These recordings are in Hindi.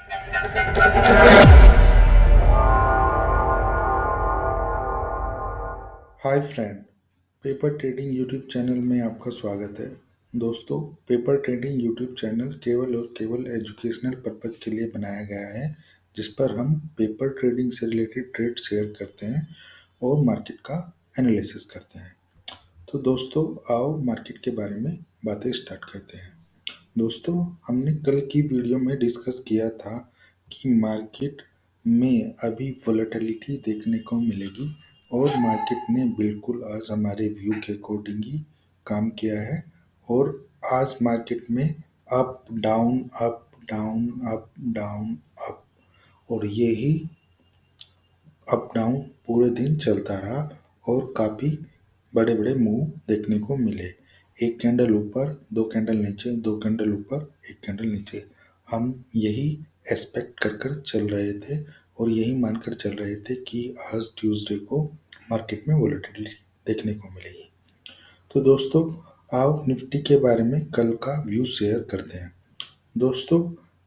Hi friend, paper trading YouTube channel में आपका स्वागत है। दोस्तों, पेपर ट्रेडिंग यूट्यूब चैनल केवल और केवल एजुकेशनल पर्पज के लिए बनाया गया है, जिस पर हम पेपर ट्रेडिंग से रिलेटेड ट्रेड शेयर करते हैं और मार्केट का एनालिसिस करते हैं। तो दोस्तों, आओ मार्केट के बारे में बातें स्टार्ट करते हैं। दोस्तों, हमने कल की वीडियो में डिस्कस किया था कि मार्केट में अभी वोलेटिलिटी देखने को मिलेगी और मार्केट ने बिल्कुल आज हमारे व्यू के अकॉर्डिंग ही काम किया है। और आज मार्केट में up down up down up down up, और यही अप डाउन पूरे दिन चलता रहा और काफ़ी बड़े बड़े मूव देखने को मिले। एक कैंडल ऊपर, दो कैंडल नीचे, दो कैंडल ऊपर, एक कैंडल नीचे। हम यही एक्सपेक्ट कर कर चल रहे थे और यही मानकर चल रहे थे कि आज ट्यूसडे को मार्केट में वोलेटिलिटी देखने को मिलेगी। तो दोस्तों, आओ निफ्टी के बारे में कल का व्यू शेयर करते हैं। दोस्तों,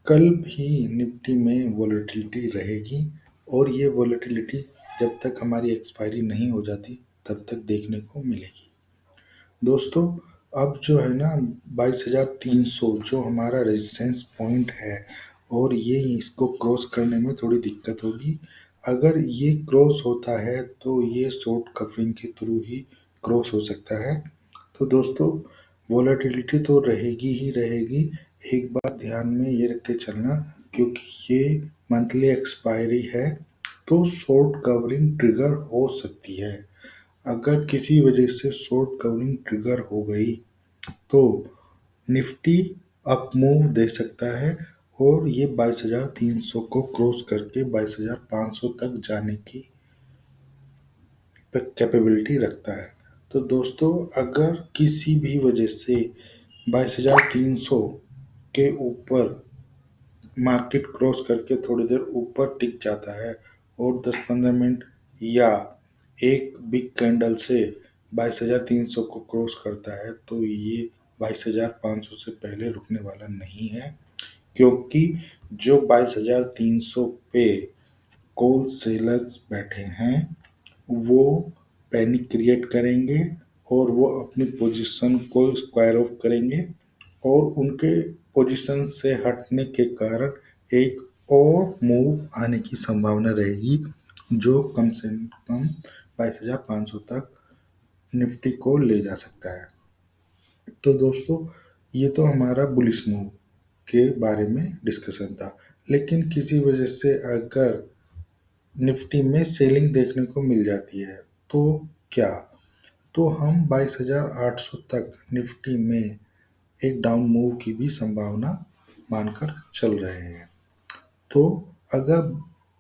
कल भी निफ्टी में वोलेटिलिटी रहेगी और ये वोलेटिलिटी जब तक हमारी एक्सपायरी नहीं हो जाती तब तक देखने को मिलेगी। दोस्तों, अब जो है ना 22,300 जो हमारा रेजिस्टेंस पॉइंट है, और ये इसको क्रॉस करने में थोड़ी दिक्कत होगी। अगर ये क्रॉस होता है तो ये शॉर्ट कवरिंग के थ्रू ही क्रॉस हो सकता है। तो दोस्तों, वोलेटिलिटी तो रहेगी ही रहेगी। एक बात ध्यान में ये रख के चलना, क्योंकि ये मंथली एक्सपायरी है तो शॉर्ट कवरिंग ट्रिगर हो सकती है। अगर किसी वजह से शॉर्ट कवरिंग ट्रिगर हो गई तो निफ्टी अप मूव दे सकता है और ये 22,300 को क्रॉस करके 22,500 तक जाने की कैपेबिलिटी रखता है। तो दोस्तों, अगर किसी भी वजह से 22,300 के ऊपर मार्केट क्रॉस करके थोड़ी देर ऊपर टिक जाता है और 10-15 मिनट या एक बिग कैंडल से 22,300 को क्रॉस करता है, तो ये 22,500 से पहले रुकने वाला नहीं है। क्योंकि जो 22,300 पे कॉल सेलर्स बैठे हैं वो पैनिक क्रिएट करेंगे और वो अपनी पोजीशन को स्क्वायर ऑफ करेंगे और उनके पोजीशन से हटने के कारण एक और मूव आने की संभावना रहेगी, जो कम से कम 22,500 तक निफ्टी को ले जा सकता है। तो दोस्तों, ये तो हमारा बुलिश मूव के बारे में डिस्कशन था। लेकिन किसी वजह से अगर निफ्टी में सेलिंग देखने को मिल जाती है तो क्या, तो हम 22,800 तक निफ्टी में एक डाउन मूव की भी संभावना मानकर चल रहे हैं। तो अगर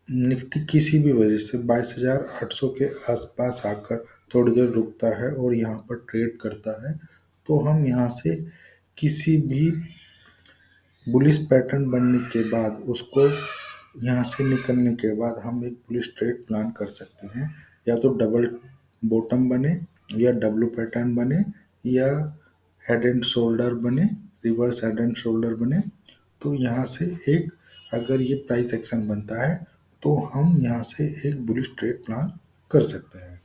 निफ्टी किसी भी वजह से 22,800 के आसपास आकर थोड़ी देर रुकता है और यहाँ पर ट्रेड करता है, तो हम यहाँ से किसी भी बुलिश पैटर्न बनने के बाद उसको यहाँ से निकलने के बाद हम एक बुलिश ट्रेड प्लान कर सकते हैं। या तो डबल बॉटम बने या डब्ल्यू पैटर्न बने या हेड एंड शोल्डर बने, रिवर्स हेड एंड शोल्डर बने। तो यहाँ से एक, अगर ये प्राइस एक्शन बनता है तो हम यहाँ से एक बुलिश ट्रेड प्लान कर सकते हैं।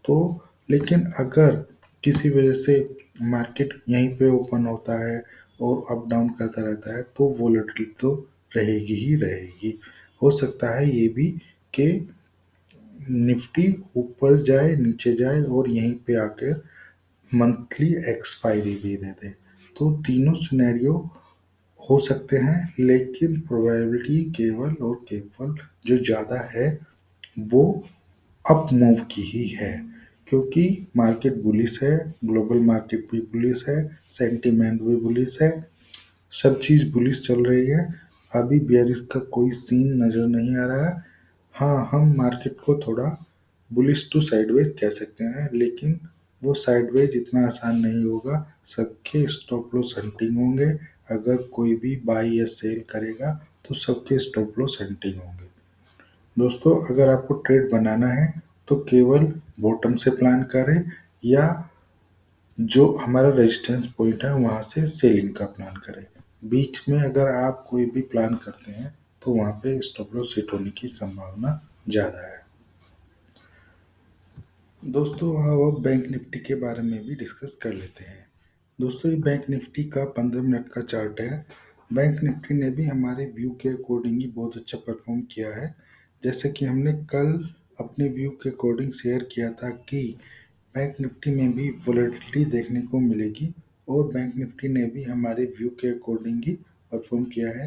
तो लेकिन अगर किसी वजह से मार्केट यहीं पे ओपन होता है और अप डाउन करता रहता है तो वोलेटिलिटी तो रहेगी ही रहेगी। हो सकता है ये भी कि निफ्टी ऊपर जाए, नीचे जाए और यहीं पे आकर मंथली एक्सपायरी भी दे दे। तो तीनों सिनेरियो हो सकते हैं, लेकिन प्रोबेबिलिटी केवल और केवल जो ज़्यादा है वो अप मूव की ही है। क्योंकि मार्केट बुलिश है, ग्लोबल मार्केट भी बुलिश है, सेंटीमेंट भी बुलिश है, सब चीज़ बुलिश चल रही है। अभी बेयरिश का कोई सीन नज़र नहीं आ रहा है। हाँ, हम मार्केट को थोड़ा बुलिश टू साइडवेज कह सकते हैं, लेकिन वो साइडवेज इतना आसान नहीं होगा। सबके स्टॉप लॉस हंटिंग होंगे। अगर कोई भी बाई या सेल करेगा तो सबके स्टॉप लॉस हंटिंग होंगे। दोस्तों, अगर आपको ट्रेड बनाना है तो केवल बॉटम से प्लान करें या जो हमारा रेजिस्टेंस पॉइंट है वहाँ से सेलिंग का प्लान करें। बीच में अगर आप कोई भी प्लान करते हैं तो वहाँ पे स्टॉप लॉस हिट होने की संभावना ज़्यादा है। दोस्तों अब बैंक निफ्टी के बारे में भी डिस्कस कर लेते हैं। दोस्तों ये बैंक निफ्टी का 15 मिनट का चार्ट है। बैंक निफ्टी ने भी हमारे व्यू के अकॉर्डिंग ही बहुत अच्छा परफॉर्म किया है। जैसे कि हमने कल अपने व्यू के अकॉर्डिंग शेयर किया था कि बैंक निफ्टी में भी वॉलेटिलिटी देखने को मिलेगी और बैंक निफ्टी ने भी हमारे व्यू के अकॉर्डिंग ही परफॉर्म किया है।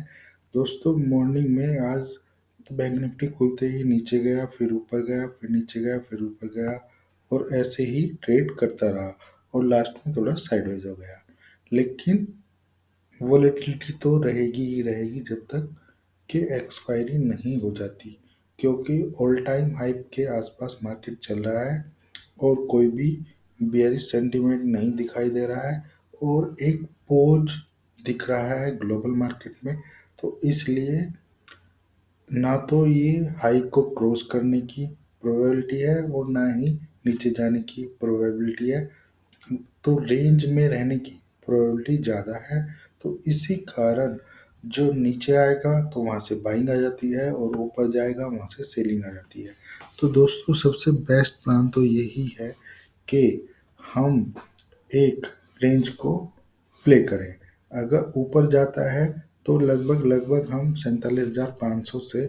दोस्तों मॉर्निंग में आज बैंक निफ्टी खुलते ही नीचे गया, फिर ऊपर गया, फिर नीचे गया, फिर ऊपर गया और ऐसे ही ट्रेड करता रहा और लास्ट में थोड़ा साइडवेज हो गया। लेकिन वॉलेटिलिटी तो रहेगी ही रहेगी जब तक कि एक्सपायरी नहीं हो जाती, क्योंकि ऑल टाइम हाइप के आसपास मार्केट चल रहा है और कोई भी बेयरिश सेंटीमेंट नहीं दिखाई दे रहा है और एक पोज दिख रहा है ग्लोबल मार्केट में। तो इसलिए ना तो ये हाई को क्रॉस करने की प्रोबेबिलिटी है और ना ही नीचे जाने की प्रोबेबिलिटी है, तो रेंज में रहने की प्रोबेबिलिटी ज़्यादा है। तो इसी कारण जो नीचे आएगा तो वहाँ से बाइंग आ जाती है और ऊपर जाएगा वहाँ से सेलिंग आ जाती है। तो दोस्तों सबसे बेस्ट प्लान तो यही है कि हम एक रेंज को प्ले करें। अगर ऊपर जाता है तो लगभग लगभग हम 47,500 से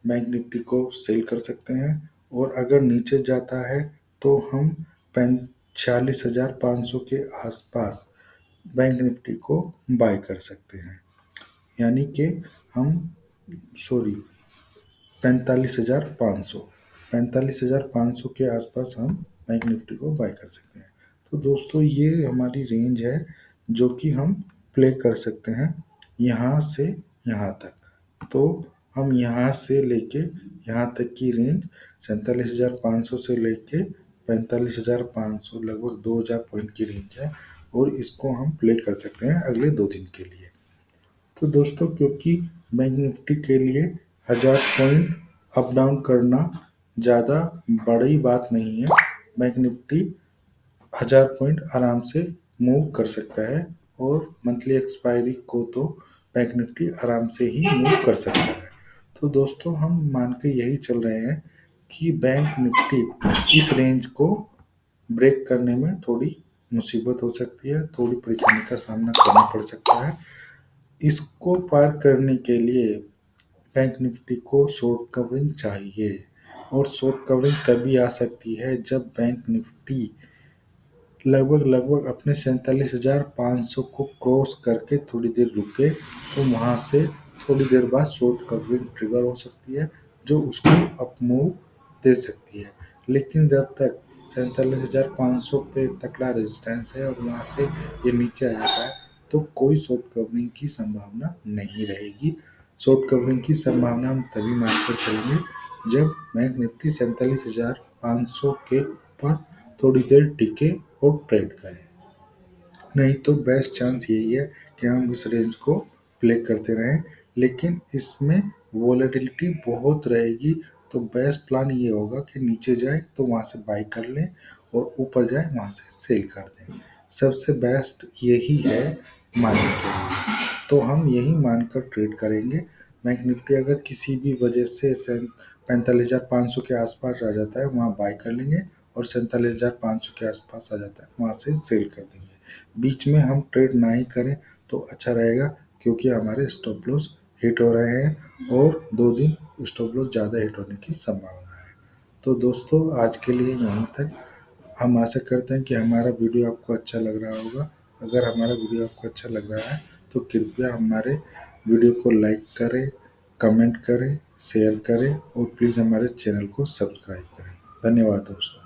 बैंक निफ्टी को सेल कर सकते हैं और अगर नीचे जाता है तो हम 46,500 के आसपास बैंक निफ्टी को बाय कर सकते हैं। यानी कि हम सॉरी 45,500 45,500 के आसपास हम बैंक निफ्टी को बाय कर सकते हैं। तो दोस्तों ये हमारी रेंज है जो कि हम प्ले कर सकते हैं यहाँ से यहाँ तक। तो हम यहाँ से लेके यहाँ तक की रेंज 47,500 से लेके 45,500 लगभग 2,000 पॉइंट की रेंज है और इसको हम प्ले कर सकते हैं अगले 2 दिन के लिए। तो दोस्तों क्योंकि बैंक निफ्टी के लिए 1,000 पॉइंट अप डाउन करना ज़्यादा बड़ी बात नहीं है। बैंक निफ्टी 1,000 पॉइंट आराम से मूव कर सकता है और मंथली एक्सपायरी को तो बैंक निफ्टी आराम से ही मूव कर सकता है। तो दोस्तों हम मान के यही चल रहे हैं कि बैंक निफ्टी इस रेंज को ब्रेक करने में थोड़ी मुसीबत हो सकती है, थोड़ी परेशानी का सामना करना पड़ सकता है। इसको पार करने के लिए बैंक निफ्टी को शॉर्ट कवरिंग चाहिए और शॉर्ट कवरिंग तभी आ सकती है जब बैंक निफ्टी लगभग लगभग अपने 47,500 को क्रॉस करके थोड़ी देर रुके तो वहाँ से थोड़ी देर बाद शॉर्ट कवरिंग ट्रिगर हो सकती है जो उसको अप मूव दे सकती है। लेकिन जब तक 47,500 पे तकड़ा रेजिस्टेंस है और वहाँ से ये नीचे आ जाता है तो कोई शॉर्ट कवरिंग की संभावना नहीं रहेगी। शॉर्ट कवरिंग की संभावना हम तभी मानकर चलेंगे जब बैंक निफ्टी 47,500 के ऊपर थोड़ी देर टिके और ट्रेड करें। नहीं तो बेस्ट चांस यही है कि हम इस रेंज को प्ले करते रहें, लेकिन इसमें वॉलेटिलिटी बहुत रहेगी। तो बेस्ट प्लान ये होगा कि नीचे जाए तो वहाँ से बाई कर लें और ऊपर जाए वहाँ से सेल कर दें। सबसे बेस्ट यही है मानने के लिए, तो हम यही मानकर ट्रेड करेंगे। बैंक निफ्टी अगर किसी भी वजह से 45,500 के आसपास आ जाता है वहाँ बाई कर लेंगे और 47,500 के आसपास आ जाता है वहाँ से सेल कर देंगे। बीच में हम ट्रेड ना ही करें तो अच्छा रहेगा, क्योंकि हमारे स्टॉप लॉस हिट हो रहे हैं और 2 दिन स्टॉप लॉस ज़्यादा हिट होने की संभावना है। तो दोस्तों आज के लिए यहीं तक। हम आशा करते हैं कि हमारा वीडियो आपको अच्छा लग रहा होगा। अगर हमारा वीडियो आपको अच्छा लग रहा है तो कृपया हमारे वीडियो को लाइक करें, कमेंट करें, शेयर करें और प्लीज़ हमारे चैनल को सब्सक्राइब करें। धन्यवाद दोस्तों।